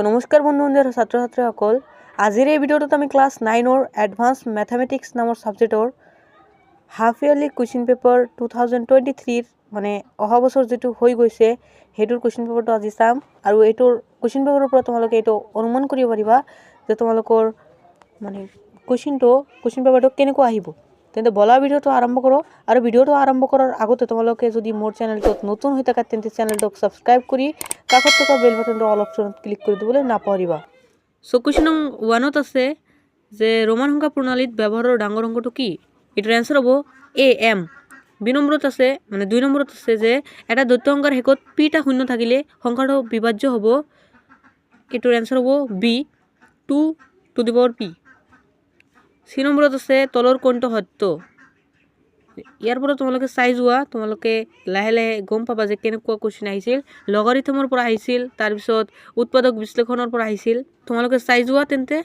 নমস্কাৰ বন্ধু-বান্ধৱ ছাত্ৰ-ছাত্ৰীসকল, আজিৰ এই ভিডিঅ'টোত আমি ক্লাছ 9ৰ এডভান্স মেথমেটিক্স নামৰ সাবজেক্টৰ হাফ ইয়াৰলি কুৱেশ্যন পেপাৰ 2023 মানে অহা বছৰ যেটো হৈ গৈছে হেতুৰ কুৱেশ্যন পেপাৰটো আজি চাম আৰু এইটোৰ কুৱেশ্যন পেপাৰৰ পৰা তোমালোকে এইটো অনুমান কৰিব পাৰিবা যে তোমালোকৰ মানে কুৱেশ্যন পেপাৰটো কেনেকুৱা আহিব। তেন্তে বলা ভিডিঅ'টো আৰম্ভ কৰো আৰু ভিডিঅ'টো আৰম্ভ কৰাৰ আগতে তোমালোকে যদি মোৰ চেনেলটোত নতুন হৈ থাকা তেন্তে চেনেলটোক সাবস্ক্ৰাইব কৰি কাষত থকা বেল বাটনটো অল অপচনত ক্লিক কৰি দিবলৈ নাপাহৰিবা। সো কুৱেশ্যন 1ত আছে যে ৰোমান সংখ্যা প্ৰণালীত ব্যৱহাৰৰ ডাঙৰ অংকটো কি? এটাৰ আনসাৰ হ'ব am। 2 নম্বৰত আছে যে এটা দ্বৈত সংখ্যাৰ শেষত pটা শূন্য থাকিলে সংখ্যাটো বিভাজ্য হ'ব। এটাৰ আনসাৰ হ'ব b 2 to the power p। 3 নম্বৰত আছে তলৰ কোনটো সত্য? ইয়াৰ পৰা তোমালোকে চাই যোৱা, তোমালোকে লাহে লাহে গম পাবা যে কেনেকুৱা কোৱেশ্যন আহিছিল। লগাৰিথমৰ পৰা আহিছিল, তাৰ পিছত উৎপাদক বিশ্লেষণৰ পৰা আহিছিল। তোমালোকে চাই যোৱা তেন্তে